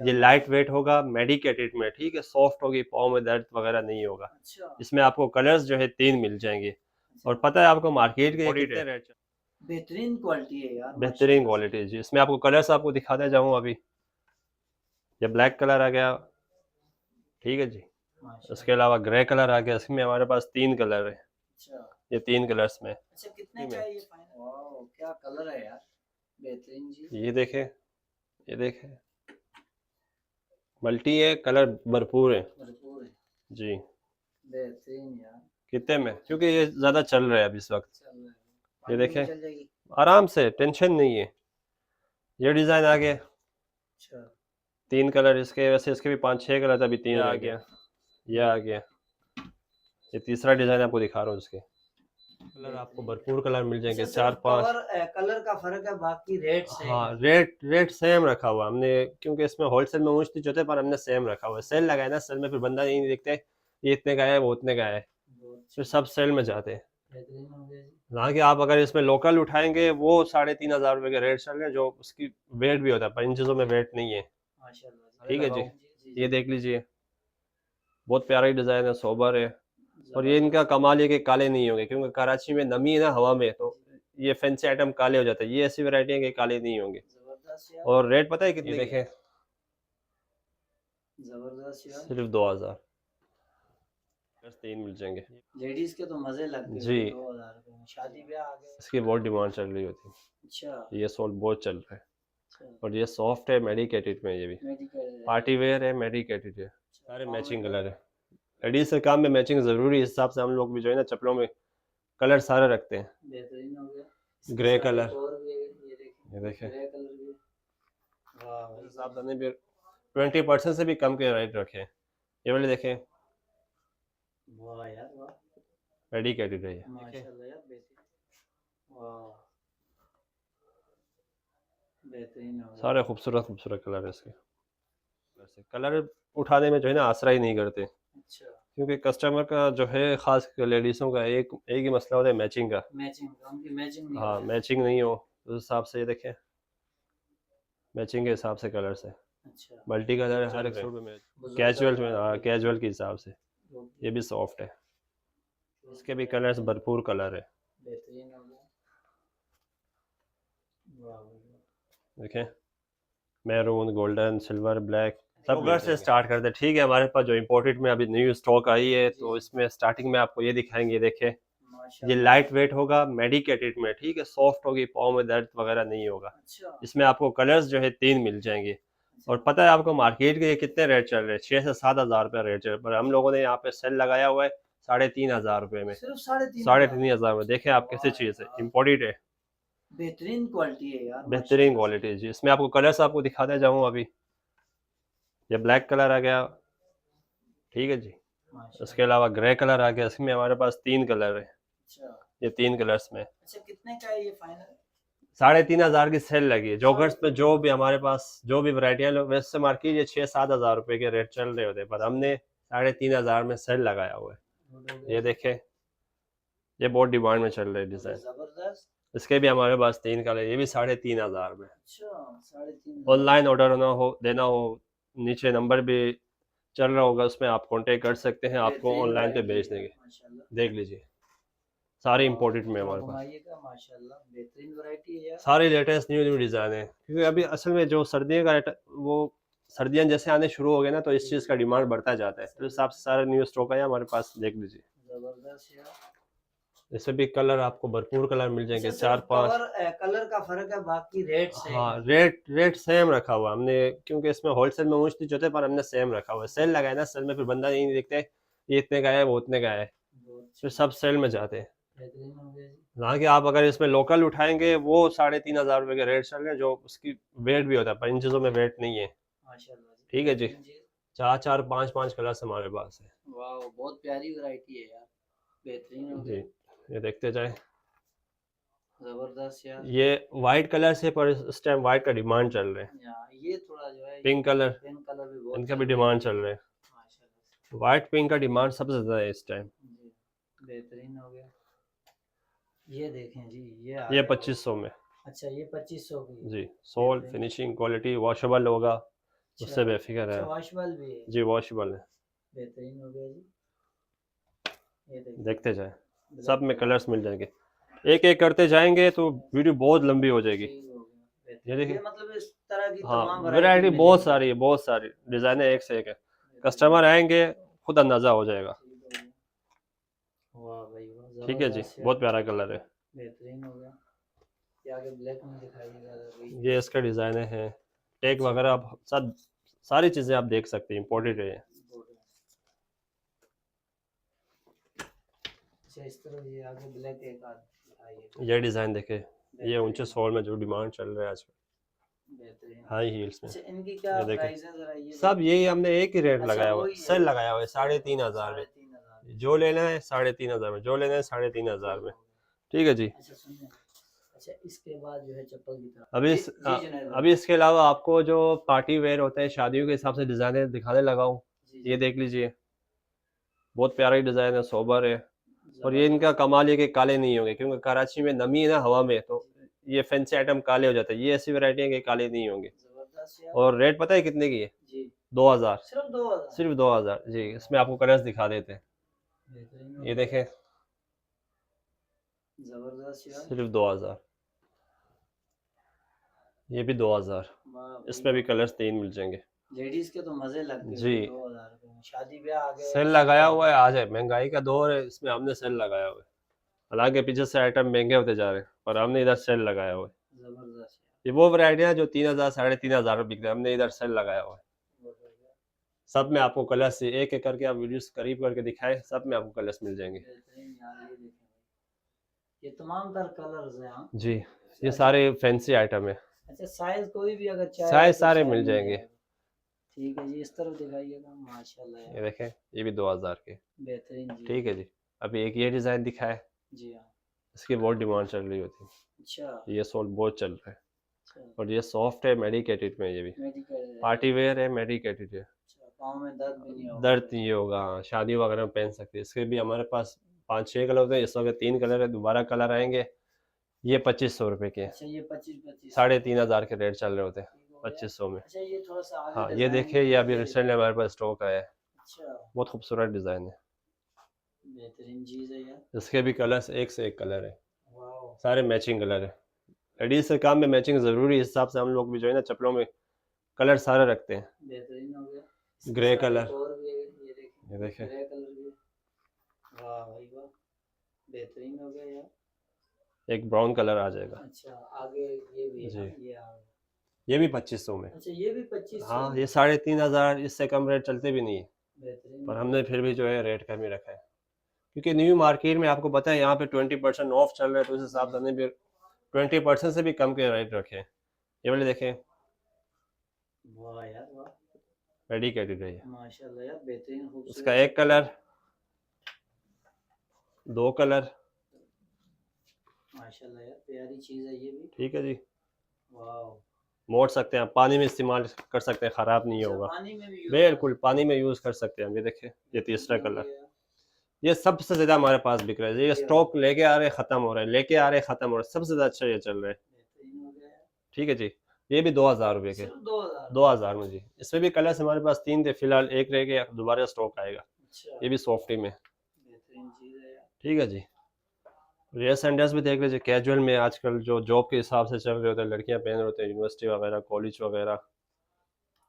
ये light weight होगा, medicated में, ठीक है, सॉफ्ट होगी, पाँव में दर्द वगैरह नहीं होगा। इसमें आपको कलर्स जो है 3 मिल जाएंगे। और पता है आपको मार्केट के कितने रेट? बेहतरीन क्वालिटी है यार बेहतरीन माशाल्लाह से। क्वालिटी जी। इसमें आपको कलर्स आपको दिखाते जाऊँ अभी। ये ब्लैक कलर आ गया, ठीक है जी। उसके माशाल्लाह। अलावा ग्रे कलर आ गया। इसमें हमारे पास 3 कलर है। अच्छा। ये 3 कलर्स में अच्छा कितने का है ये फाइनल? वाओ क्या कलर है यार, बेहतरीन जी। ये देखें, ये देखें, मल्टी है, कलर भरपूर है भरपूर है। जी। बेहतरीन यार। कितने में? क्योंकि ये ज़्यादा चल रहा है अभी इस वक्त। चल रहा है। ये पार्टी में देखें, चल जाएगी। आराम से, टेंशन नहीं है। ये डिज़ाइन आ गया, अच्छा। 3 कलर इसके, वैसे इसके भी 5-6 कलर था, अभी 3 आ गया। ये आ गया, ये तीसरा डिज़ाइन आपको दिखा रहा हूँ इसके। कलर आपको बेहतरीन। भरपूर कलर मिल अच्छा जाएंगे, सिर्फ 4-5। कलर का फर्क है, बाकी रेट सेम हाँ, है। रेट रेट सेम रखा हुआ हमने, क्योंकि इसमें होलसेल में ऊँच नीच होते हैं, पर हमने सेम रखा हुआ है। सेल लगाया ना, सेल में फिर बंदा यही नहीं देखते ये इतने का है, वो उतने का है, बहुत फिर अच्छा। सब सेल में जाते हैं। बेहतरीन हो गया जी। जहाँ कि आप अगर इसमें लोकल उठाएंगे, वो 3,500 रुपये के रेट चल रहे हैं, जो उसकी वेट भी होता है, पर इन चीज़ों में वेट नहीं है। माशाल्लाह जी। ठीक है जी। जी ये जी। देख लीजिए, बहुत प्यारा ही डिज़ाइन है, सोबर है। और ये इनका जबरदस्त। कमाल है कि काले नहीं होंगे, क्योंकि कराची में नमी है ना हवा में, तो ये फैंसी आइटम काले हो जाते हैं। ये ऐसी वैरायटी है कि काले नहीं होंगे। जबरदस्त यार। और रेट पता है कितने की है? जबरदस्त यार। सिर्फ 2,000, बस 3 मिल जाएंगे लेडीज के तो मजे लगते जी। होंगे 2000 रुपये में, शादी ब्याह आ गए। इसकी बहुत डिमांड चल रही होती अच्छा। है, ये सोल बहुत चल रहा है। अच्छा। और ये सॉफ्ट है, मेडिकेटेड में, ये भी मेडिकल है। पार्टी वेयर है, मेडिकेटेड है। अच्छा सारे पाँव में मैचिंग कलर दर्द। है। लेडीज के काम में मैचिंग ज़रूरी है, इस हिसाब से हम लोग भी जो है ना चप्पलों में कलर सारे रखते हैं। बेहतरीन हो गया। इसके ग्रे साथ एक कलर, और भी है, ये ये देखिए देखें, ग्रे कलर भी है। वाह इस भाई हिसाब से वाह। हमने भी 20% से भी कम के रेट रखे हैं। ये वाले देखें, वाह यार वाह। मेडिकेटेड है ये, देखें। माशाल्लाह यार बेहतरीन। वाह बेहतरीन हो गया। सारे खूबसूरत खूबसूरत कलर है इसके। वैसे कलर उठाने में जो है ना आसरा ही नहीं करते, अच्छा। क्योंकि कस्टमर का जो है, खास लेडीज़ों का एक एक ही मसला होता है, मैचिंग का। मैचिंग, उनकी मैचिंग नहीं हाँ, होती। मैचिंग नहीं हो तो उस हिसाब से ये देखें, मैचिंग के हिसाब से कलर्स है। अच्छा। मल्टी कलर है हर एक सूट में। बुजुर्ग कैजुअल में, हजरात हाँ, के लिए। कैजुअल के हिसाब से। ये भी सॉफ्ट है, इसके भी कलर्स भरपूर कलर है, बेहतरीन हो गया। वाह भाई वाह। देखें, मैरून, गोल्डन, सिल्वर, ब्लैक, सब जोगर से स्टार्ट करते हैं। ठीक है, हमारे पास जो इम्पोर्टेड में अभी न्यू स्टॉक आई है, जी तो जी। इसमें स्टार्टिंग में आपको ये दिखाएंगे, देखें। ये माशाल्लाह। लाइट वेट होगा, मेडिकेटेड में, ठीक है, सॉफ्ट होगी, पाँव में दर्द वगैरह नहीं होगा। अच्छा। इसमें आपको कलर्स जो है 3 मिल जाएंगे। अच्छा। और पता है आपको मार्केट के ये कितने रेट चल रहे हैं? 6 से 7 हज़ार रुपये रेट चल रहे हैं, पर हम लोगों ने यहाँ पे सेल लगाया हुआ है 3,500 रुपये में। सिर्फ 3,500। 3,500 में देखें आप, कैसी वाह चीज़ है, यार इम्पोर्टेड है, बेहतरीन क्वालिटी है यार बेहतरीन माशाल्लाह से। क्वालिटी जी। इसमें आपको कलर्स आपको दिखाते जाऊँ अभी। ये ब्लैक कलर आ गया, ठीक है जी। उसके माशाल्लाह। अलावा ग्रे कलर आ गया। इसमें हमारे पास 3 कलर है। अच्छा। ये 3 कलर्स में अच्छा कितने का है ये फाइनल? 3,500 की सेल लगी है। जॉगर्स में जो भी हमारे पास जो भी वैरायटियाँ, वैसे मार्केट ये 6-7 हज़ार रुपये के रेट चल रहे होते हैं, पर हमने 3,500 में सेल लगाया हुआ गुड हो है। गया ये जी। देखें, ये बहुत डिमांड में चल रहे हैं अरे डिज़ाइन। जबरदस्त। इसके भी हमारे पास 3 कलर, ये भी 3,500 में। अच्छा 3,500। ऑनलाइन ऑर्डर होना हो, देना हो, नीचे नंबर भी चल रहा होगा, उसमें आप कांटेक्ट कर सकते हैं, आपको बेहतरीन ऑनलाइन पे वैरायटी भेज है यार देंगे। माशाल्लाह। देख लीजिए, सारे वाह इंपोर्टेड में थोड़ा हमारे पास, घुमाइएगा, माशाल्लाह बेहतरीन वैरायटी है यार। सारे लेटेस्ट न्यू न्यू डिज़ाइन है। क्योंकि अभी असल में जो सर्दियों का वो सर्दियाँ जैसे आने शुरू हो गए ना, तो इस जी चीज़ जी। का डिमांड बढ़ता जाता है, तो सही इस हिसाब है। से सारा न्यू स्टॉक आया हमारे पास, देख लीजिए। जबरदस्त यार। इसमें भी कलर आपको भरपूर कलर मिल अच्छा जाएंगे, सिर्फ 4-5। कलर का फर्क है, बाकी रेट सेम हाँ, है। रेट रेट सेम रखा हुआ हमने, क्योंकि इसमें होलसेल में ऊँच नीच होते हैं, पर हमने सेम रखा हुआ है। सेल लगाया ना, सेल में फिर बंदा यही नहीं देखते ये इतने का है, वो उतने का है, बहुत फिर अच्छा। सब सेल में जाते हैं। बेहतरीन हो गया जी। जहाँ कि आप अगर इसमें लोकल उठाएंगे, वो 3,500 रुपये के रेट चल रहे हैं, जो उसकी वेट भी होता है, पर इन चीज़ों में वेट नहीं है। माशाल्लाह जी ठीक है जी। बेहतरीन चीज। 4-4, 5-5 क्लास हमारे पास है वाह बहुत प्यारी वैरायटी है यार। बेहतरीन हो जी। गया। ये देखते जाए। जबरदस्त यार। ये वाइट कलर से, पर इस टाइम वाइट का डिमांड चल रहा है। यहाँ ये थोड़ा जो है, ये पिंक कलर, पिंक कलर भी बहुत इनका चल भी रहे हैं। डिमांड चल रहा है। माशाल्लाह वाइट पिंक का डिमांड सबसे ज़्यादा है इस टाइम। से। जी बेहतरीन हो गया। ये देखें जी, ये आ ये गया बहुत। 2500 में अच्छा ये 2500 की है। जी। सोल बेहतरीन। फिनिशिंग क्वालिटी, वॉशेबल होगा, उससे बेफिक्र अच्छा है। वॉशेबल भी है, जी वॉशेबल है, बेहतरीन हो गया जी। ये देखिए देखते जाए, ब्लैक सब में कलर कलर्स मिल जाएंगे। एक एक करते जाएंगे तो वीडियो बहुत लंबी हो जाएगी। ठीक हो गया, ये बेहतरीन। देखिए, ये मतलब इस तरह की हाँ तमाम वैरायटी वैरायटी बहुत मिलेगी। सारी है, बहुत सारी डिज़ाइनें एक से एक है। बेहतरीन, कस्टमर आएंगे खुद अंदाज़ा हो जाएगा। ठीक हो गया। वाह भाई वाह, ठीक है जी, जबरदस्त बहुत यार, प्यारा कलर है। बेहतरीन हो गया। ये आगे ब्लैक में दिखाइएगा अभी। ये इसका डिज़ाइनें हैं, टैग अच्छा वगैरह आप सब सारी चीज़ें आप देख सकते हैं, इम्पोर्टेड है। अच्छा इस तरह ये आगे ब्लैक एक आध दिखाइए। ये डिज़ाइन देखे, ये ऊंचे सोल में जो डिमांड चल रहा है आजकल, बेहतरीन। हाई हील्स में। अच्छा इनकी क्या ये देखें, प्राइस है जरा ये सब यही हमने एक ही रेट अच्छा लगाया हुआ है, वही है, सेल लगाया हुआ है 3,500 में। 3,500 जो लेना है 3,500 में, जो लेना है 3,500 में। ठीक है जी। अच्छा सुनिए, अच्छा इसके बाद जो है चप्पल की तरफ अभी जी जी जुनैद भाई। अभी इसके अलावा आपको जो पार्टी वेयर होते हैं शादियों के हिसाब से डिज़ाइनें दिखाने लगा हूँ। जी ये जी देख लीजिए, बहुत प्यारा डिज़ाइन है, सोबर है। और ये इनका जबरदस्त कमाल ये कि काले नहीं होंगे, क्योंकि कराची में नमी है ना हवा में, तो ये फैंसी आइटम काले हो जाते हैं। ये ऐसी वैरायटी है कि काले नहीं होंगे। जबरदस्त यार। और रेट पता है कितने की है? जी 2,000, सिर्फ 2,000 सिर्फ 2,000 जी। इसमें आपको कलर्स दिखा देते हैं, बेहतरीन हो ये गया। देखें, जबरदस्त यार। सिर्फ 2,000। ये भी 2,000, वाह भाई इसमें भी वाह। कलर्स 3 मिल जाएंगे लेडीज के तो मजे लगते जी। होंगे 2,000 रुपये में, शादी ब्याह आ गए सेल किसी लगाया का। हुआ है, आज है महंगाई का दौर है, इसमें हमने सेल लगाया हुआ है। हालांकि पीछे से आइटम महंगे होते जा रहे हैं, पर हमने इधर सेल लगाया हुआ है। जबरदस्त ये वो वैरायटियाँ जो 3,000 3,500 में बिक रहे हैं, हमने इधर सेल लगाया हुआ है। यार। सब में आपको कलर्स एक एक करके आप वीडियोस करीब करके दिखाएं, सब में आपको कलर्स मिल जाएंगे बेहतरीन यार, ये देखें भाई, ये तमाम तर कलर्स हैं। हाँ जी। ये अच्छा सारे फैंसी आइटम है, अच्छा, साइज कोई भी अगर चाहे साइज तो सारे शायद मिल जाएंगे। जाएगा। ठीक है जी, इस तरफ दिखाइएगा, माशाल्लाह ये यार, देखें, ये भी 2,000 के। बेहतरीन जी। ठीक है जी। अभी एक ये डिज़ाइन दिखाए, जी हाँ। इसकी बहुत डिमांड चल रही होती अच्छा है, ये सोल बहुत चल रहा है। अच्छा, और ये सॉफ्ट है, मेडिकेटेड में, ये भी मेडिकल है। पार्टी वेयर है, मेडिकेटेड है। अच्छा, पाँव में दर्द भी नहीं होगा। दर्द नहीं होगा, हाँ, शादी वगैरह में पहन सकते हैं। इसके भी हमारे पास 5-6 कलर होते हैं, इस वक्त 3 कलर है, दोबारा कलर आएंगे। ये 2,500 रुपये के, अच्छा ये 25 3,500 के रेट चल रहे होते हैं, ठीक हो गया। 2,500 में। अच्छा ये थोड़ा सा आगे हाँ ये डिजाइन देखिए, ये अभी ये रिसेंटली हमारे पास स्टॉक आया है, अच्छा बहुत खूबसूरत डिज़ाइन है। बेहतरीन चीज है यार। इसके भी कलर्स एक से एक कलर है, वाह सारे मैचिंग कलर है। लेडीज से काम में मैचिंग ज़रूरी है, इस हिसाब से हम लोग भी जो है ना चप्पलों में कलर सारे रखते हैं। बेहतरीन हो गया। इसके ग्रे साथ कलर, एक और भी है, ये देखिए ये देखें, ग्रे कलर भी। वाह भाई वाह, बेहतरीन हो गया यार। एक ब्राउन कलर आ जाएगा अच्छा आगे ये भी है जी। ना, ये आ गया। ये भी 2,500 में। अच्छा ये भी 25 हाँ ये 3,500, इससे कम रेट चलते भी नहीं है, बेहतरीन पर हो हमने गया। फिर भी जो है रेट कम ही रखा है, क्योंकि न्यू मार्केट में आपको पता है यहाँ पे 20% ऑफ चल रहा है, तो उस हिसाब से हमने भी 20% से भी कम के रेट रखे हैं। ये वाले देखें, वाह यार वाह, मेडिकेटेड है ये। माशाल्लाह यार, बेहतरीन खूबसूरत। इसका एक कलर, 2 कलर, माशाल्लाह यार, प्यारी चीज है ये भी। ठीक है जी। वाह, मोड़ सकते हैं, पानी में इस्तेमाल कर सकते हैं, ख़राब नहीं अच्छा होगा। पानी में भी यूज बिल्कुल पानी में यूज़ कर सकते हैं हम। ये देखिए, ये तीसरा कलर, ये सबसे ज़्यादा हमारे पास बिक रहा है। ये स्टॉक लेके आ रहे हैं, ख़त्म हो रहा है, लेके आ रहे हैं, ख़त्म हो रहा है, सबसे ज़्यादा अच्छा ये चल रहा है। बेहतरीन हो गया। ठीक है जी। ये भी 2,000 रुपये के, सिर्फ 2,000 2,000 में जी। इसमें भी कलर्स हमारे पास 3 थे, फिलहाल एक रह गया, दोबारा स्टॉक आएगा। अच्छा ये भी सॉफ्टी में, बेहतरीन चीज है यार। ठीक है जी। रेयर सैंडल्स भी देख लीजिए, कैजुअल में आजकल जो जॉब के हिसाब से चल रहे होते हैं, लड़कियां पहन रहे होते हैं, यूनिवर्सिटी वगैरह, कॉलेज वगैरह,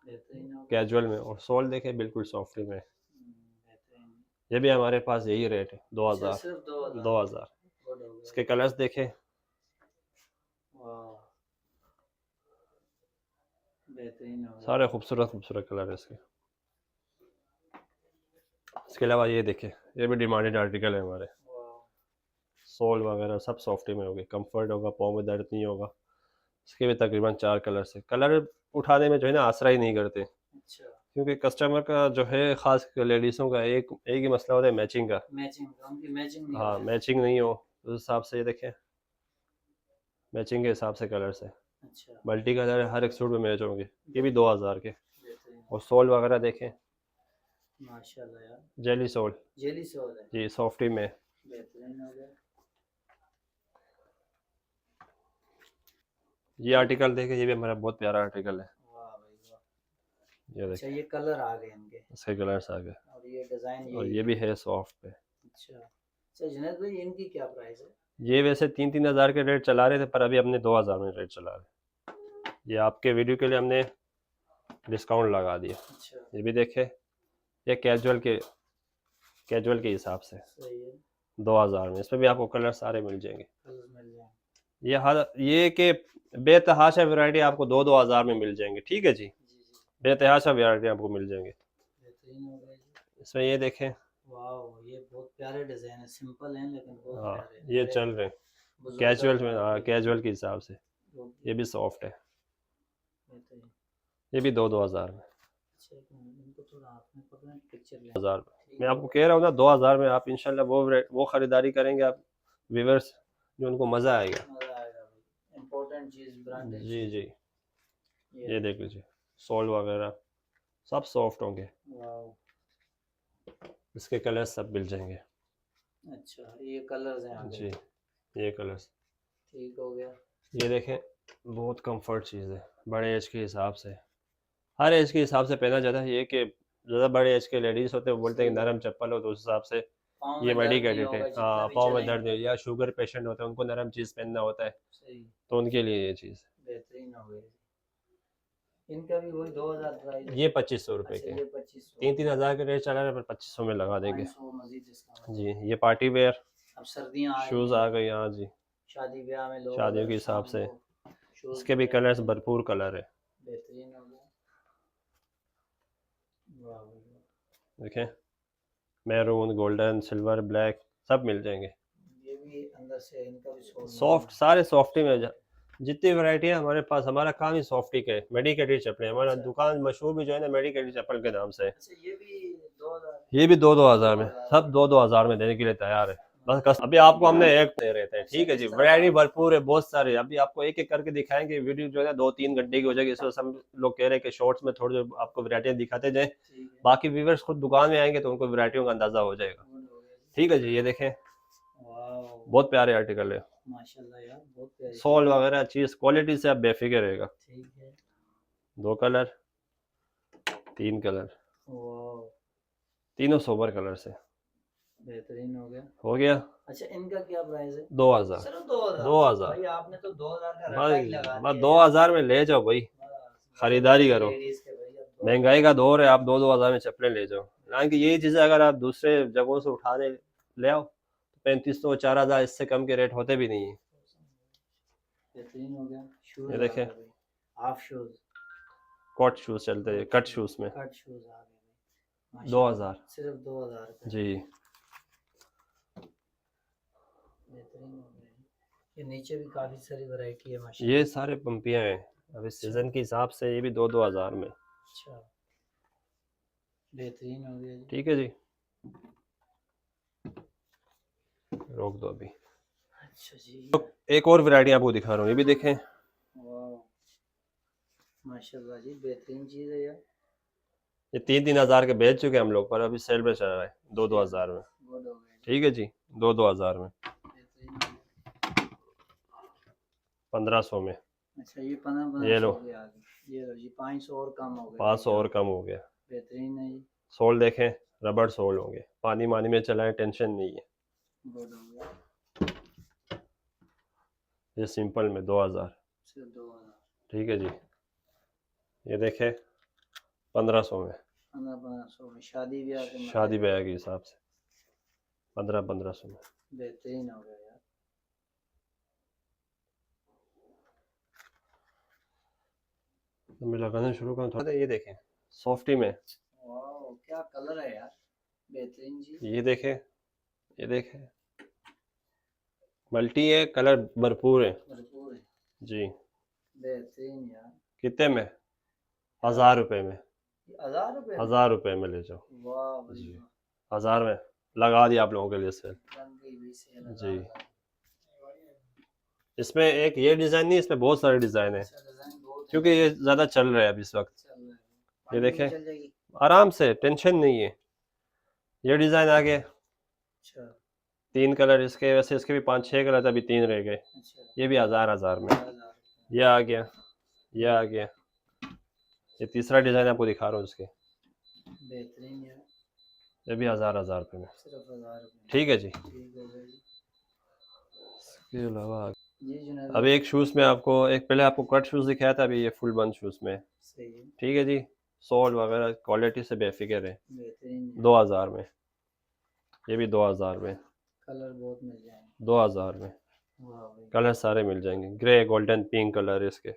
बेहतरीन हो गया। कैजुअल में। और सोल देखे, बिल्कुल सॉफ्टी में। बेहतरीन। ये भी हमारे पास यही रेट है, अच्छा 2,000। सिर्फ 2,000 2,000। गुड हो गया। इसके कलर्स देखे, वाह बेहतरीन हो गया। सारे खूबसूरत खूबसूरत कलर है इसके। इसके अलावा ये देखे, ये भी डिमांडेड आर्टिकल है हमारे। वाह सोल वगैरह सब सॉफ्टी में होगी, कंफर्ट होगा, पाँव में दर्द नहीं होगा। इसके भी तकरीबन 4 कलर्स है। कलर उठाने में जो है ना आसरा ही नहीं करते, अच्छा क्योंकि कस्टमर का जो है, ख़ास लेडीज़ों का एक एक ही मसला होता है, मैचिंग का। मैचिंग, उनकी मैचिंग नहीं हाँ हो मैचिंग नहीं हो, उस हिसाब से ये देखें, मैचिंग के हिसाब से कलर्स है। अच्छा मल्टी कलर है, हर एक सूट में मैच होंगे। ये भी 2,000 के। बेहतरीन और सोल वगैरह देखें, माशाल्लाह यार, जेली सोल जेली सोल है। जी, सॉफ्टी में। बेहतरीन हो गया। ये आर्टिकल देखें, ये भी हमारा बहुत प्यारा आर्टिकल है। वाह भाई वाह, ये अच्छा देखिए ये कलर आ गए इनके, इसके कलर्स आ गए, और ये डिजाइन और यही ये भी है सॉफ्ट पे। अच्छा अच्छा जुनैद भाई इनकी क्या प्राइस है? ये वैसे 3-3 हज़ार के रेट चला रहे थे, पर अभी हमने 2 हज़ार में रेट चला रहे। ये आपके वीडियो के लिए हमने डिस्काउंट लगा दिया। अच्छा ये भी देखे, ये कैजुअल के हिसाब से सही है, 2 हज़ार में। इसमें भी आपको कलर सारे मिल जाएंगे। कलर मिल जाए। ये कि बेतहाशा वैरायटी आपको 2-2 हज़ार में मिल जाएंगे। ठीक है जी, जी जी बेतहाशा वैरायटी आपको मिल जाएंगे। बेहतरीन हो गया जी। इसमें ये देखें, वाह ये बहुत प्यारे डिजाइन है, सिंपल हैं लेकिन बहुत हाँ प्यारे ये बड़े चल रहे हैं बुजुर्ग कैजुअल में, हजरात हाँ के लिए। कैजुअल के हिसाब से। ये भी सॉफ्ट है, बेहतरीन। ये भी 2-2 हज़ार में। अच्छा एक मिनट इनको थोड़ा हाथ में पकड़ें, पिक्चर लें। हज़ार में ठीक मैं हो आपको गया। कह रहा हूँ ना, 2 हज़ार में आप इंशाल्लाह वो खरीदारी करेंगे आप व्यूवर्स, जो उनको मज़ा आएगा। मजा आएगा भाई, इम्पोर्टेंट चीज, ब्रांडेड जी चीज। जी, ये ये देख लीजिए, सोल वगैरह सब सॉफ्ट होंगे। वाह इसके कलर सब मिल जाएंगे। अच्छा ये कलर्स हैं आगे। जी, ये कलर्स, ठीक हो गया। ये देखें, बहुत कंफर्ट चीज़ है बड़े एज के हिसाब से। हर एज के हिसाब से पहना जाता है। ये कि ज़्यादा बड़े एज के लेडीज़ होते हैं, वो बोलते हैं कि सही नरम चप्पल हो, तो उस हिसाब से पाँव ये में दर्द नहीं मेडिकेटेड है। होगा जितना हाँ, भी पाँव में दर्द चलेंगे। है या शुगर पेशेंट होते हैं, उनको नरम चीज़ पहनना होता है, सही तो उनके लिए ये चीज़। बेहतरीन हो गया। इनका भी वही 2000 प्राइस है। ये 2500 रुपये अच्छा के, ये 2500, 3-3 हज़ार के रेट चला रहे हैं, पर 2500 में लगा देंगे। 500 मजीद डिस्काउंट। जी, ये पार्टी वेयर अब सर्दियां आ रही शूज़ हैं, आ गई। हाँ जी, शादी ब्याह में लोग शादियों अगर के हिसाब शाम से। को शूज इसके भी कलर्स भरपूर कलर है, बेहतरीन हो गया। वाह वाह, वाह। देखें, मैरून, गोल्डन, सिल्वर, ब्लैक सब मिल जाएंगे। ये भी अंदर से इनका भी सोल सॉफ्ट, सारे सॉफ्टी में जितनी वैरायटी है हमारे पास, हमारा काम ही सॉफ्टी का है। मेडिकेटेड चप्पल, हमारा अच्छा दुकान मशहूर भी जो है ना मेडिकेटेड चप्पल के नाम से है। अच्छा ये भी 2000, ये भी 2-2 हज़ार में, 2000 सब 2-2 हज़ार में देने के लिए तैयार है। बस अभी आपको हमने एक दे रहे थे। अच्छा ठीक है जी, इस तरह वैरायटी का भरपूर है, बहुत सारे। अभी आपको एक एक करके दिखाएंगे, वीडियो जो है ना 2-3 घंटे की हो जाएगी। इस वजह से हम लोग कह रहे हैं कि शॉर्ट्स में थोड़ी आपको वैरायटियां दिखाते जाएं। ठीक है। बाकी व्यूवर्स खुद दुकान में आएंगे तो उनको वैरायटियों का अंदाजा हो जाएगा। गुड हो गया जी। ठीक है जी, ये देखें, वाह बहुत प्यारे आर्टिकल है। माशाल्लाह यार बहुत प्यारी सोल वगैरह चीज क्वालिटी से आप बेफिक्र रहेगा। ठीक है। 2 कलर, 3 कलर, वाह तीनों सोबर कलर से। बेहतरीन हो गया। हो गया अच्छा इनका क्या प्राइस है? 2 हज़ार। सिर्फ 2000? 2 हज़ार भाई आपने तो 2000 का रट्टा भाई, ही लगा बस दिया 2 हज़ार में ले जाओ भाई, बस खरीदारी मजे करो। लेडीज के भाई, अब 2000। महंगाई का दौर है, आप 2-2 हज़ार में चप्पलें ले जाओ। हालांकि यही चीज़ें अगर आप दूसरे जगहों से उठाने ले आओ तो 3500-4000, इससे कम के रेट होते भी नहीं है। बेहतरीन हो गया। शूज ये आ देखें, गए भाई, हाफ शूज, कट शूज चलते हैं, कट शूज में कट शूज आ गए भाई 2 हज़ार। सिर्फ 2000 का। जी, बेहतरीन हो गया। ये नीचे भी काफी सारी वैरायटी है माशाल्लाह। ये सारे पंपियां हैं अभी सीजन के हिसाब से। ये भी 2-2 हज़ार में। अच्छा बेहतरीन हो गया जी। ठीक है जी, रोक दो अभी। अच्छा जी एक और वैरायटी आपको दिखा रहा हूँ, ये भी देखें। वाह माशाल्लाह जी बेहतरीन चीज है यार। ये 3-3 हज़ार के बेच चुके हैं हम लोग, पर अभी सेल पे चल रहा है 2-2 हज़ार में। गुड हो गया। ठीक है जी, 2-2 हज़ार में, बेहतरीन हो गया। 1500 में। अच्छा ये 15 ये लो, 1500 के आगे, ये लो जी 500 और कम हो गए। 500 और कम हो गया। बेहतरीन है जी। सोल देखें, रबड़ सोल होंगे, पानी मानी में चलाएं, टेंशन नहीं है। गुड हो गया। ये सिंपल में 2000। सिर्फ 2000। ठीक है जी, ये देखें 1500 में, 1500 में शादी ब्याह के शादी ब्याह के हिसाब से 1500 में। बेहतरीन हो गया यार। तो मैं लगाना शुरू करूँ थोड़ा, ये देखें सॉफ्टी में, वाह क्या कलर है यार, बेहतरीन जी। ये देखें, ये देखें, मल्टी है, कलर भरपूर है। भरपूर है। जी, बेहतरीन यार। कितने में? 1000 रुपये में। 1000 रुपये? 1000 रुपये में ले जाओ वाह भाई जी, वाह। 1000 में लगा दिया आप लोगों के लिए सेल। रंग की भी सेल है जी, 1000। इसमें एक ये डिज़ाइन नहीं, इसमें बहुत सारे डिज़ाइन है, अच्छा डिजाइन बहुत है। क्योंकि ये ज़्यादा चल रहा है अभी इस वक्त। चल रहा है। ये पानी में देखें, चल जाएगी। आराम से, टेंशन नहीं है। ये डिज़ाइन आ गए, अच्छा 3 कलर इसके, वैसे इसके भी 5-6 कलर थे, अभी 3 रह गए। अच्छा ये भी 1000 में। 1000। ये आ गया, ये आ गया, ये तीसरा डिज़ाइन आपको दिखा रहा हूँ इसके, बेहतरीन है, ये भी 1000 रुपये में। सिर्फ 1000 रुपये। ठीक है जी। ठीक हो गया जी। इसके अलावा जी जुनैद अभी भाई, एक शूज़ में आपको, एक पहले आपको कट शूज़ दिखाया था, अभी ये फुल बंद शूज़ में। सही है, ठीक है जी। सोल वगैरह क्वालिटी से बेफिक्र है। बेहतरीन है। 2000 में, ये भी 2000 में, कलर बहुत मिल जाएंगे। 2000 में। वाह भाई, कलर सारे मिल जाएंगे, ग्रे गोल्डन पिंक कलर है इसके।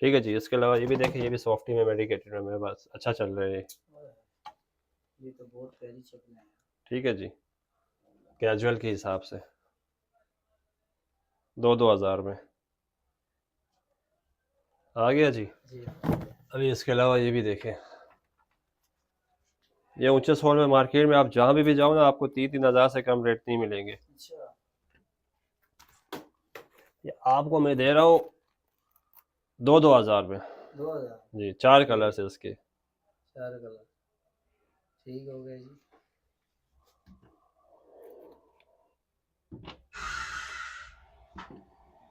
ठीक है जी। इसके अलावा ये भी देखिए, ये भी सॉफ्टी में मेडिकेटेड है मेरे पास, अच्छा चल रहा है ये। ये तो बहुत प्यारी चप्पलें हैं। ठीक है जी। कैजुअल के हिसाब से 2000 में आ गया जी। जी अभी इसके अलावा ये भी देखें, ये ऊंचे सोल में मार्केट में आप जहाँ भी जाओ ना, आपको 3-3000 से कम रेट नहीं मिलेंगे। अच्छा, ये आपको मैं दे रहा हूँ 2-2000 में 2000, जी। 4 कलर है इसके। 4 कलर, ठीक हो गया जी।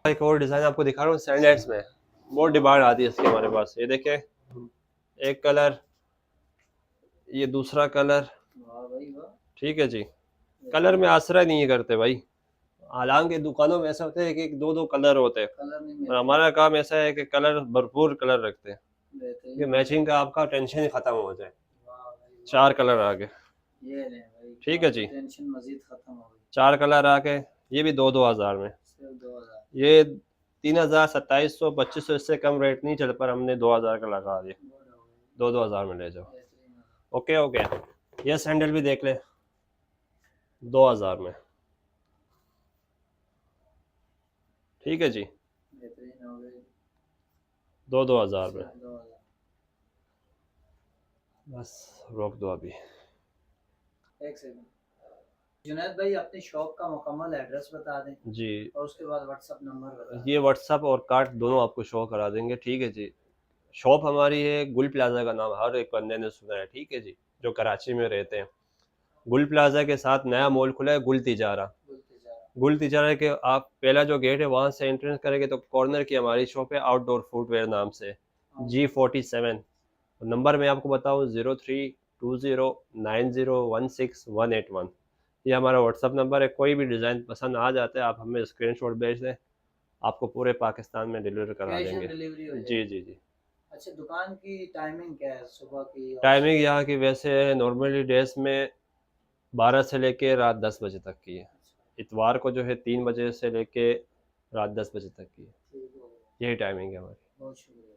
एक और डिज़ाइन आपको दिखा रहा हूँ सैंडल्स में, बहुत डिमांड आती है इसकी हमारे पास। ये देखें, एक कलर, ये दूसरा कलर। वाह भाई वाह, ठीक है जी। कलर में आसरा नहीं करते भाई, हालांकि दुकानों में ऐसा होता है कि 2-2 कलर होते हैं, कलर नहीं और मिलते। हमारा काम ऐसा है कि कलर भरपूर कलर रखते हैं बेहतरीन, कि मैचिंग का आपका टेंशन ही खत्म हो जाए। वाह भाई वाह। 4 कलर आ गए। ये ले भाई, ठीक है जी। टेंशन मजीद खत्म हो गई। 4 कलर आ गए। ये भी 2-2000 में। सिर्फ 2000, ये 3000, 2700, 2500 इससे कम रेट नहीं चल, पर हमने 2000 का लगा दिया। गुड हो गई, 2-2000 में ले जाओ। बेहतरीन हो गई। ओके हो गया। ये सैंडल भी देख ले, 2000 में। ठीक है जी। बेहतरीन हो गई, 2-2000 में। सिर्फ 2000। बस रोक दो अभी। एक सेकंड जुनैद भाई, अपनी शॉप का मुकम्मल एड्रेस बता दें जी। और उसके बाद व्हाट्सअप नंबर बता दें। ये व्हाट्सअप और कार्ड दोनों आपको शो करा देंगे। ठीक है जी। शॉप हमारी है, गुल प्लाजा का नाम हर एक बंदे ने सुना है। ठीक है जी, जो कराची में रहते हैं। गुल प्लाजा के साथ नया मॉल खुला है, गुल तिजारा। गुल तिजारा के आप पहला जो गेट है वहाँ से एंट्रेंस करेंगे तो कॉर्नर की हमारी शॉप है, आउटडोर फुटवेयर नाम से, G47। नंबर मैं आपको बताऊँ 03209016 181। ये हमारा व्हाट्सअप नंबर है। कोई भी डिज़ाइन पसंद आ जाता है, आप हमें स्क्रीनशॉट भेज दें, आपको पूरे पाकिस्तान में डिलीवर करा कैश ऑन देंगे। डिलीवरी हो जी जाएगी। जी जी। अच्छा, दुकान की टाइमिंग क्या है, सुबह की और टाइमिंग यहाँ की वैसे नॉर्मली डेज में 12 से लेके रात 10 बजे तक की है। इतवार को जो है 3 बजे से लेके रात 10 बजे तक की है। ठीक हो गया, यही टाइमिंग है हमारी। बहुत शुक्रिया।